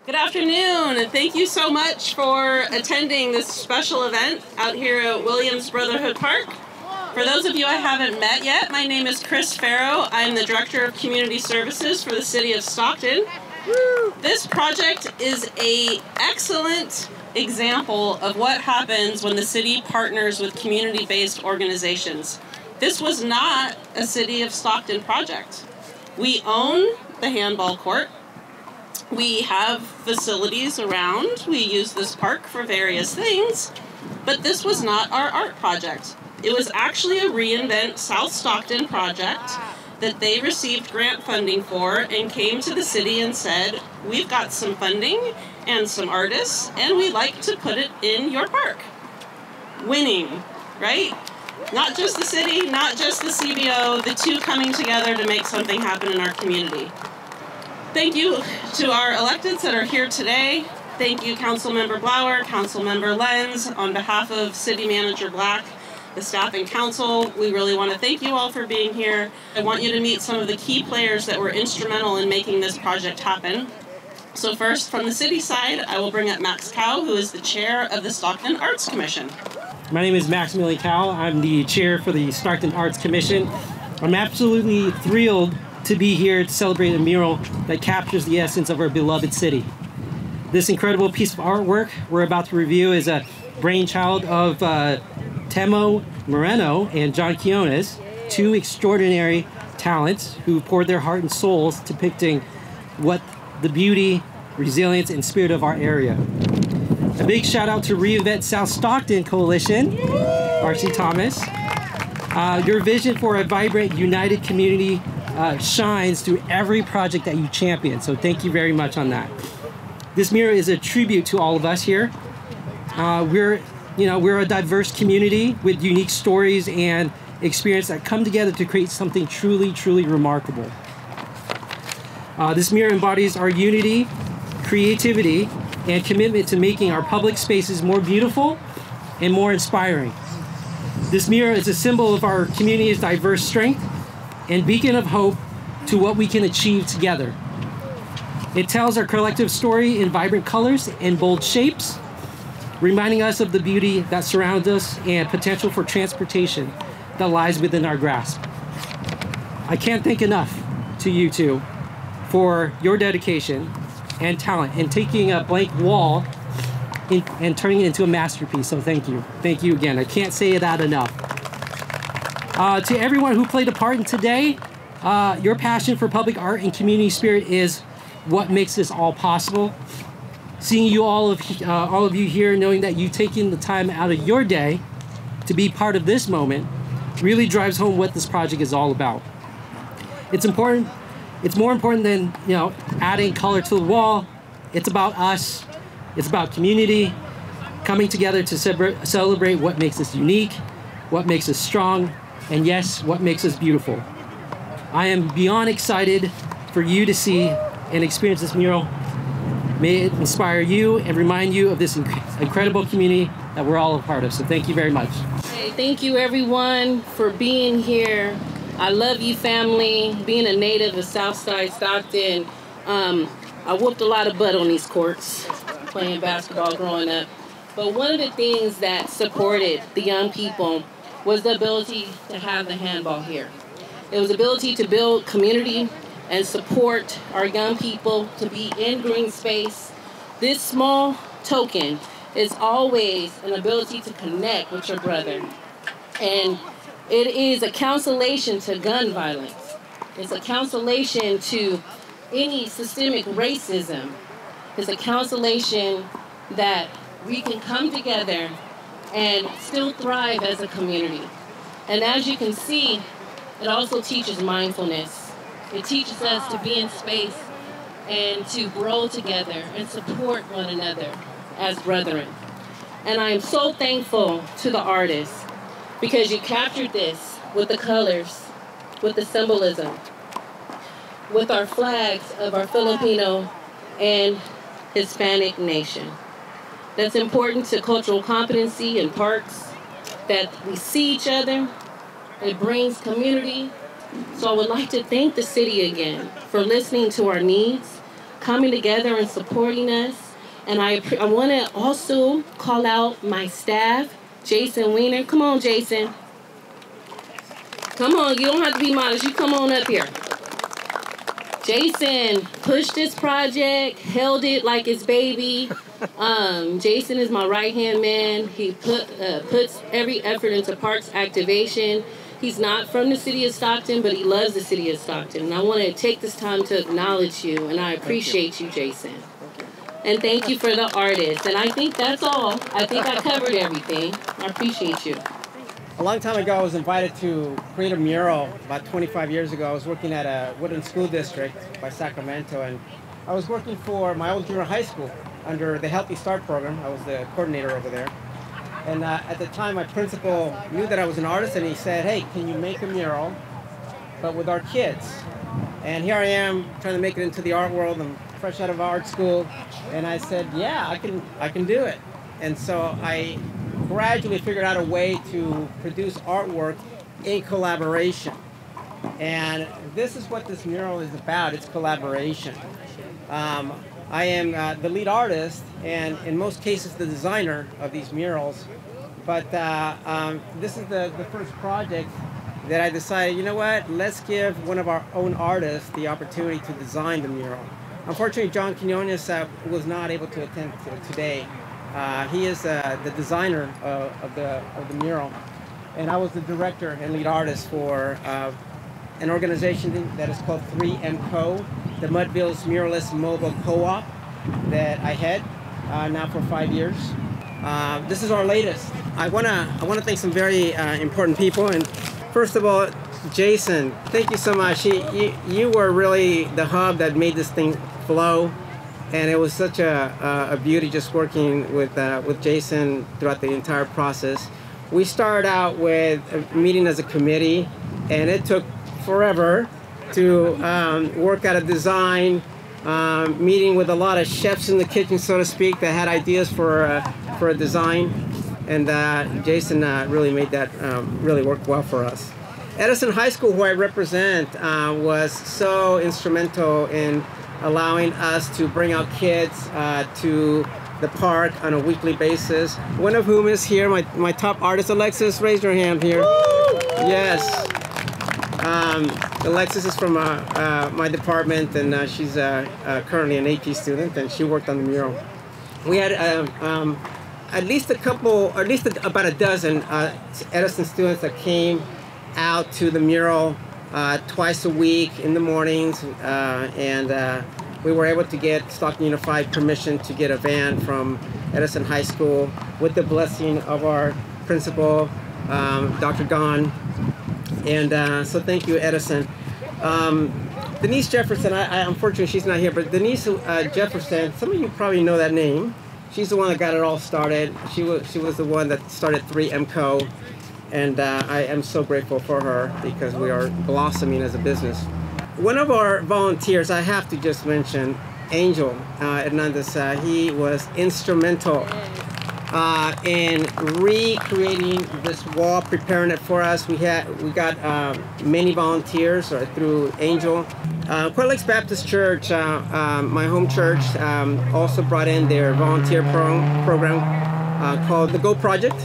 Good afternoon, and thank you so much for attending this special event out here at Williams Brotherhood Park. For those of you I haven't met yet, my name is Chris Farrow. I'm the Director of Community Services for the City of Stockton. This project is an excellent example of what happens when the city partners with community-based organizations. This was not a City of Stockton project. We own the handball court. We have facilities around. We use this park for various things, but this was not our art project. It was actually a Reinvent South Stockton project that they received grant funding for and came to the city and said, we've got some funding and some artists, and we'd like to put it in your park. Winning, right? Not just the city, not just the CBO, the two coming together to make something happen in our community. Thank you to our electeds that are here today. Thank you, Councilmember Blauer, Councilmember Lenz. On behalf of City Manager Black, the staff and council, we really want to thank you all for being here. I want you to meet some of the key players that were instrumental in making this project happen. So first, from the city side, I will bring up Max Cow, who is the chair of the Stockton Arts Commission. My name is Maximilian Cow. I'm the chair for the Stockton Arts Commission. I'm absolutely thrilled to be here to celebrate a mural that captures the essence of our beloved city. This incredible piece of artwork we're about to review is a brainchild of Temo Moreno and John Quiones, two extraordinary talents who poured their heart and souls depicting what the beauty, resilience, and spirit of our area. A big shout out to Reinvent South Stockton Coalition, RC Thomas. Your vision for a vibrant, united community shines through every project that you champion, so thank you very much on that. This mural is a tribute to all of us here. We're a diverse community with unique stories and experience that come together to create something truly, truly remarkable. This mural embodies our unity, creativity, and commitment to making our public spaces more beautiful and more inspiring. This mural is a symbol of our community's diverse strength and beacon of hope to what we can achieve together. It tells our collective story in vibrant colors and bold shapes, reminding us of the beauty that surrounds us and potential for transportation that lies within our grasp. I can't thank enough to you two for your dedication and talent in taking a blank wall and turning it into a masterpiece, so thank you. Thank you again. I can't say that enough. To everyone who played a part in today, your passion for public art and community spirit is what makes this all possible. Seeing you all of you here, knowing that you've taken the time out of your day to be part of this moment, really drives home what this project is all about. It's important. It's more important than adding color to the wall. It's about us. It's about community coming together to celebrate what makes us unique, what makes us strong, and yes, what makes us beautiful. I am beyond excited for you to see and experience this mural. May it inspire you and remind you of this incredible community that we're all a part of. So thank you very much. Hey, thank you everyone for being here. I love you, family. Being a native of Southside Stockton, I whooped a lot of butt on these courts playing basketball growing up. But one of the things that supported the young people was the ability to have the handball here. It was the ability to build community and support our young people to be in green space. This small token is always an ability to connect with your brother. And it is a consolation to gun violence. It's a consolation to any systemic racism. It's a consolation that we can come together and still thrive as a community. And as you can see, it also teaches mindfulness. It teaches us to be in space and to grow together and support one another as brethren. And I am so thankful to the artists because you captured this with the colors, with the symbolism, with our flags of our Filipino and Hispanic nation. That's important to cultural competency in parks, that we see each other. It brings community. So I would like to thank the city again for listening to our needs, coming together and supporting us. And I want to also call out my staff, Jason Wiener. Come on, Jason. Come on, you don't have to be modest. You come on up here. Jason pushed this project, held it like his baby. Jason is my right-hand man. He puts every effort into parks activation. He's not from the city of Stockton, but he loves the city of Stockton. And I want to take this time to acknowledge you, and I appreciate you, Jason. And thank you for the artists. And I think that's all. I think I covered everything. I appreciate you. A long time ago, I was invited to create a mural. About 25 years ago, I was working at a Woodland School District by Sacramento, and I was working for my old junior high school under the Healthy Start program. I was the coordinator over there. And at the time, my principal knew that I was an artist, and he said, "Hey, can you make a mural, but with our kids?" And here I am trying to make it into the art world. I'm fresh out of art school, and I said, "Yeah, I can do it." And so I gradually figured out a way to produce artwork in collaboration. And this is what this mural is about. It's collaboration. I am the lead artist, and in most cases the designer of these murals. But this is the first project that I decided, you know what, let's give one of our own artists the opportunity to design the mural. Unfortunately, John Quinones was not able to attend today. He is the designer of the mural, and I was the director and lead artist for an organization that is called 3M Co, the Mudville's Muralist Mobile Co-op that I head now for 5 years. This is our latest. I wanna thank some very important people, and first of all, Jason, thank you so much. You were really the hub that made this thing flow. And it was such a beauty just working with Jason throughout the entire process. We started out with a meeting as a committee, and it took forever to work out a design, meeting with a lot of chefs in the kitchen, so to speak, that had ideas for a design. And Jason really made that really work well for us. Edison High School, who I represent, was so instrumental in allowing us to bring out kids to the park on a weekly basis. One of whom is here, my top artist, Alexis. Raise your hand here. Woo! Yes. Alexis is from my department, and she's currently an AP student, and she worked on the mural. We had at least about a dozen Edison students that came out to the mural twice a week in the mornings, and we were able to get Stockton Unified permission to get a van from Edison High School with the blessing of our principal, Dr. Gon. And so thank you, Edison. Denise Jefferson, unfortunately she's not here, but Denise Jefferson, some of you probably know that name. She's the one that got it all started. She was the one that started 3M Co. And I am so grateful for her because we are blossoming as a business. One of our volunteers, I have to just mention, Angel Hernandez. He was instrumental in recreating this wall, preparing it for us. We got many volunteers through Angel. Coeur Lakes Baptist Church, my home church, also brought in their volunteer program called the Go Project.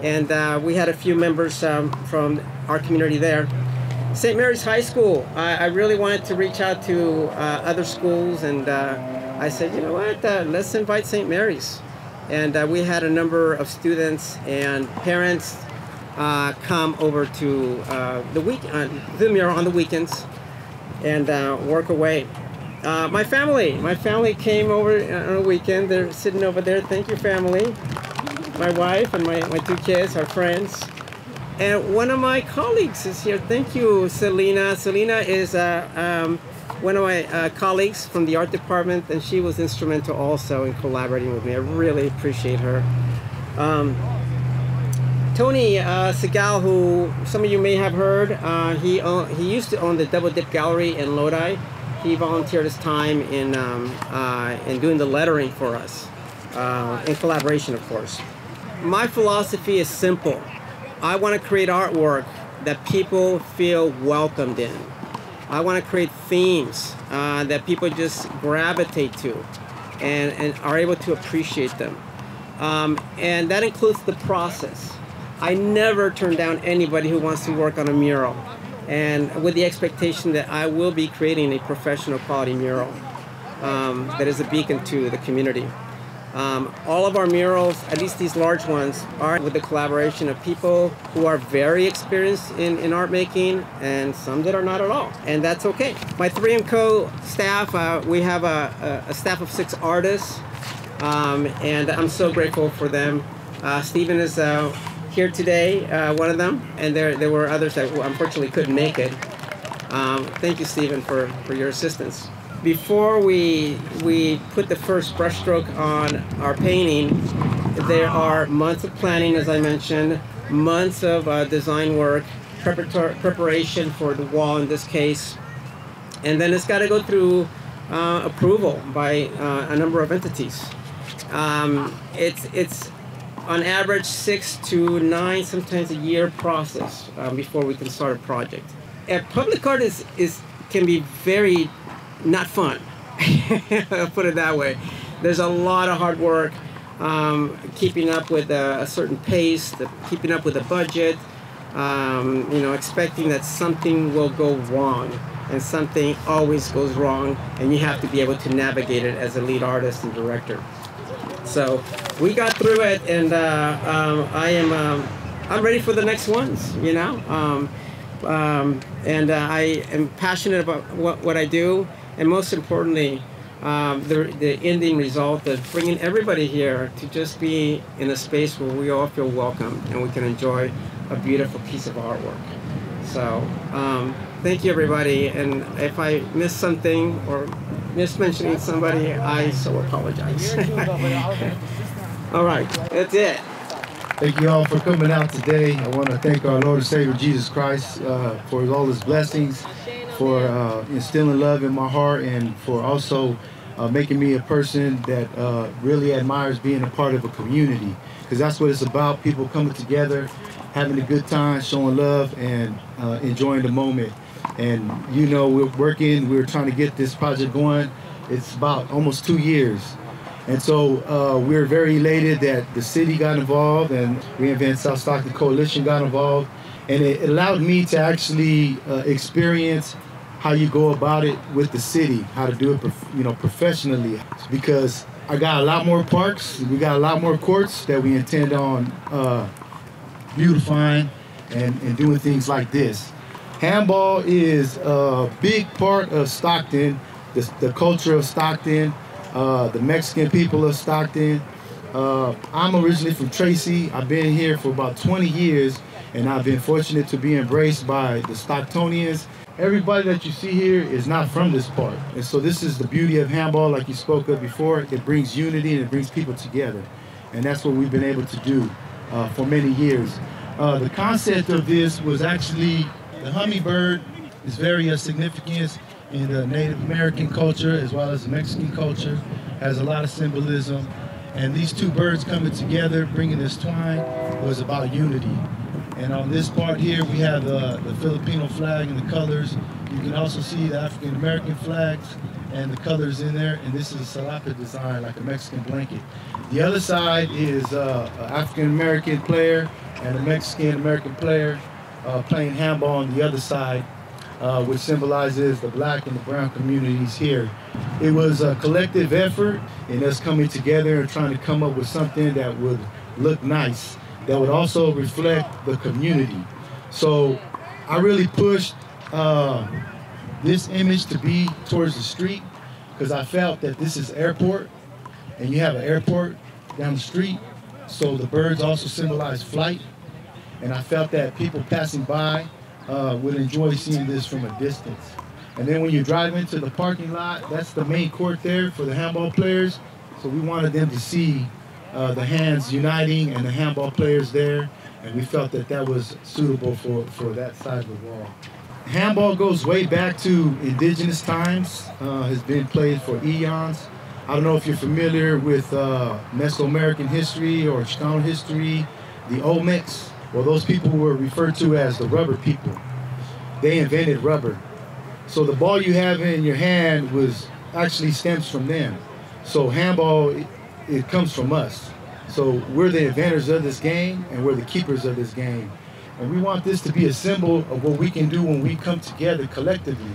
And we had a few members from our community there. St. Mary's High School, I really wanted to reach out to other schools, and I said, you know what, let's invite St. Mary's. And we had a number of students and parents come over to the mural on the weekends and work away. My family came over on a weekend. They're sitting over there. Thank you, family. My wife and my two kids, our friends. And one of my colleagues is here. Thank you, Selena. Selena is one of my colleagues from the art department, and she was instrumental also in collaborating with me. I really appreciate her. Tony Segal, who some of you may have heard, he used to own the Double Dip Gallery in Lodi. He volunteered his time in doing the lettering for us, in collaboration, of course. My philosophy is simple. I want to create artwork that people feel welcomed in. I want to create themes that people just gravitate to and are able to appreciate them. And that includes the process. I never turn down anybody who wants to work on a mural, and with the expectation that I will be creating a professional quality mural that is a beacon to the community. All of our murals, at least these large ones, are with the collaboration of people who are very experienced in art making and some that are not at all, and that's okay. My 3MCO staff, we have a staff of 6 artists, and I'm so grateful for them. Stephen is here today, one of them, and there were others that unfortunately couldn't make it. Thank you, Stephen, for your assistance. Before we put the first brushstroke on our painting, there are months of planning, as I mentioned, months of design work, preparation for the wall in this case, and then it's got to go through approval by a number of entities. It's on average 6 to 9, sometimes a year process before we can start a project. Public art can be very not fun. I'll put it that way. There's a lot of hard work keeping up with a certain pace, keeping up with a budget, expecting that something will go wrong, and something always goes wrong, and you have to be able to navigate it as a lead artist and director. So we got through it, and I'm ready for the next ones, and I am passionate about what I do, and most importantly, the ending result of bringing everybody here to just be in a space where we all feel welcome and we can enjoy a beautiful piece of artwork. So thank you, everybody, and if I missed something or mismentioning somebody, I so apologize. All right, that's it. Thank you all for coming out today. I want to thank our Lord and Savior Jesus Christ for all his blessings, for instilling love in my heart, and for also making me a person that really admires being a part of a community. Because that's what it's about, people coming together, having a good time, showing love, and enjoying the moment. And we're trying to get this project going. It's about almost 2 years. And so we're very elated that the city got involved and Reinvent South Stockton Coalition got involved. And it allowed me to actually experience how you go about it with the city, how to do it professionally. Because I got a lot more parks, we got a lot more courts that we intend on beautifying and doing things like this. Handball is a big part of Stockton, the culture of Stockton, the Mexican people of Stockton. I'm originally from Tracy. I've been here for about 20 years, and I've been fortunate to be embraced by the Stocktonians. Everybody that you see here is not from this part. And so this is the beauty of handball, like you spoke of before. It brings unity and it brings people together. And that's what we've been able to do for many years. The concept of this was actually the hummingbird is very significant in the Native American culture as well as the Mexican culture, has a lot of symbolism. And these two birds coming together, bringing this twine, was about unity. And on this part here, we have the Filipino flag and the colors. You can also see the African American flags and the colors in there. And this is a salapa design, like a Mexican blanket. The other side is an African American player and a Mexican American player playing handball on the other side, which symbolizes the black and the brown communities here. It was a collective effort in us coming together and trying to come up with something that would look nice, that would also reflect the community. So I really pushed this image to be towards the street, because I felt that this is airport, and you have an airport down the street, so the birds also symbolize flight. And I felt that people passing by would enjoy seeing this from a distance. And then when you drive into the parking lot, that's the main court there for the handball players. So we wanted them to see the hands uniting and the handball players there. And we felt that that was suitable for that side of the wall. Handball goes way back to indigenous times, has been played for eons. I don't know if you're familiar with Mesoamerican history or Chicano history, the Olmecs. Well, those people were referred to as the rubber people. They invented rubber. So the ball you have in your hand was actually stems from them. So handball, it comes from us. So we're the inventors of this game, and we're the keepers of this game. And we want this to be a symbol of what we can do when we come together collectively.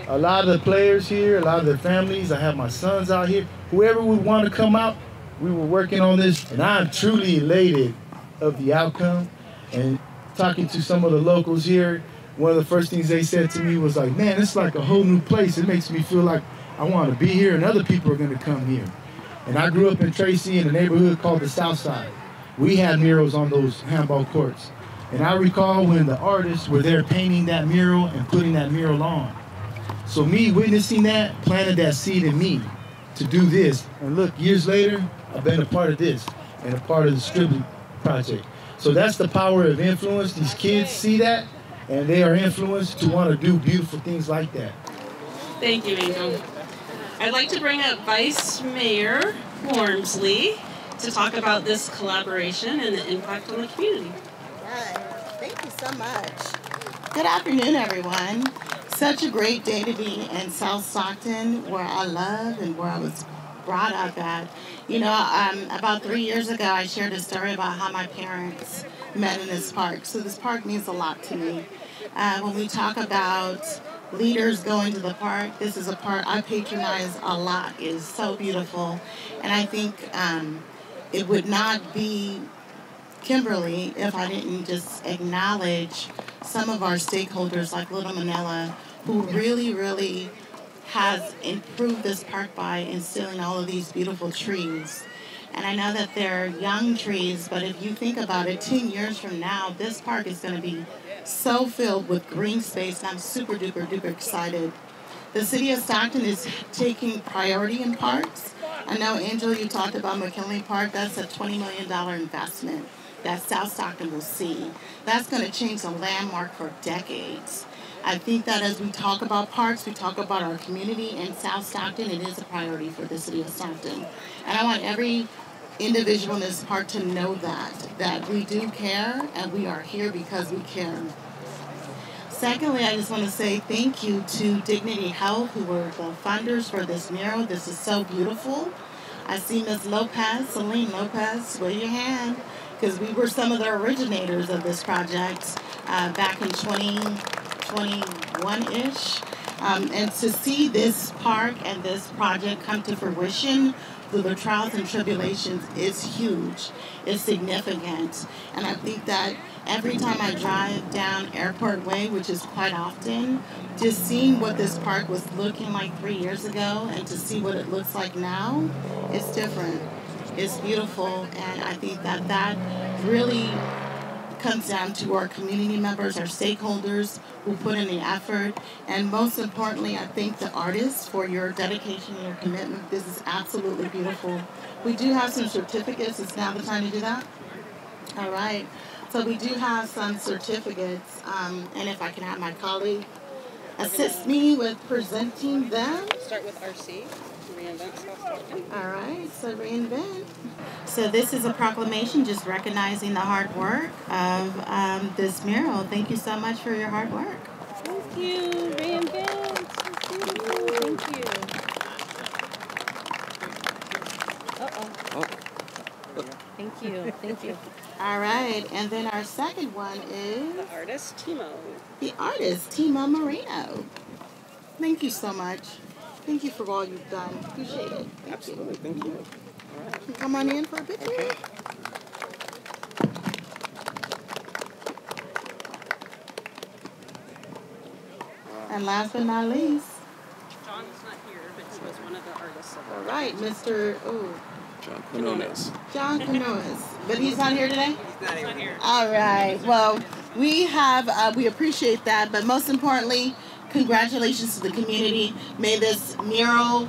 A lot of the players here, a lot of the families, I have my sons out here, whoever would want to come out, we were working on this, and I'm truly elated of the outcome. And talking to some of the locals here, one of the first things they said to me was like, man, it's like a whole new place. It makes me feel like I want to be here and other people are going to come here. And I grew up in Tracy in a neighborhood called the South Side. We had murals on those handball courts. And I recall when the artists were there painting that mural and putting that mural on. So me witnessing that planted that seed in me to do this. And look, years later, I've been a part of this and a part of the Scribbly project. So that's the power of influence. These kids see that and they are influenced to want to do beautiful things like that. Thank you, Angel. I'd like to bring up Vice Mayor Wormsley to talk about this collaboration and the impact on the community. Thank you so much. Good afternoon, everyone. Such a great day to be in South Stockton, where I love and where I was brought up at. You know, about 3 years ago, I shared a story about how my parents met in this park. So this park means a lot to me. When we talk about leaders going to the park, this is a park I patronize a lot. It is so beautiful. And I think it would not be Kimberly if I didn't just acknowledge some of our stakeholders like Little Manila, who really has improved this park by instilling all of these beautiful trees. And I know that they're young trees, but if you think about it, 10 years from now, this park is going to be so filled with green space, and I'm super duper excited. The city of Stockton is taking priority in parks. I know, Angel, you talked about McKinley Park. That's a $20 million investment that South Stockton will see. That's going to change the landmark for decades. I think that as we talk about parks, we talk about our community in South Stockton. It is a priority for the city of Stockton. And I want every individual in this park to know that we do care and we are here because we care. Secondly, I just want to say thank you to Dignity Health, who were the funders for this mural. This is so beautiful. I see Ms. Lopez, Celine Lopez, wave your hand, because we were some of the originators of this project back in 2021-ish. And to see this park and this project come to fruition through the trials and tribulations is huge. It's significant. And I think that every time I drive down Airport Way, which is quite often, just seeing what this park was looking like 3 years ago and to see what it looks like now, it's different. It's beautiful, and I think that that really comes down to our community members, our stakeholders who put in the effort, and most importantly, I thank the artists for your dedication and your commitment. This is absolutely beautiful. We do have some certificates. Is now the time to do that? All right. So we do have some certificates, and if I can have my colleague assist me with presenting them. Start with RC. Reinvent South Stockton. All right, so Reinvent. So this is a proclamation just recognizing the hard work of this mural. Thank you so much for your hard work. Thank you, Reinvent. Thank you. Thank you. Thank you. All right, and then our second one is The artist, Timo. the artist, Timo Marino. Thank you so much. Thank you for all you've done. Appreciate it. Absolutely, thank you. All right. Come on in for a picture. Okay. And last but not least. John is not here, but he was one of the artists. All right, Mr. John Quinones. John Quinones. But he's not here today? He's not here. All right. Well, we appreciate that, but most importantly, congratulations to the community. May this mural,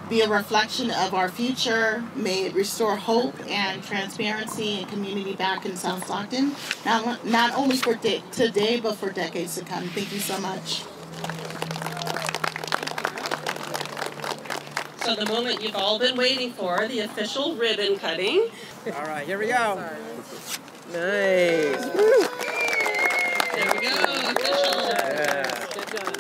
be a reflection of our future. May it restore hope and transparency and community back in South Stockton, not only for today, but for decades to come. Thank you so much. So the moment you've all been waiting for, the official ribbon cutting. All right, here we go. Nice. There we go, official. Yeah. Good job.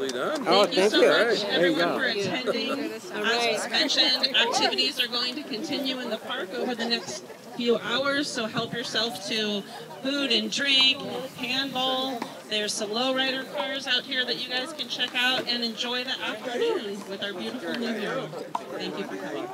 nicely done. Thank you so much, Right. There you everyone, go. for attending. As mentioned, activities are going to continue in the park over the next few hours, so help yourself to food and drink, handball. There's some lowrider cars out here that you guys can check out and enjoy the afternoon with our beautiful new mural. Thank you for coming.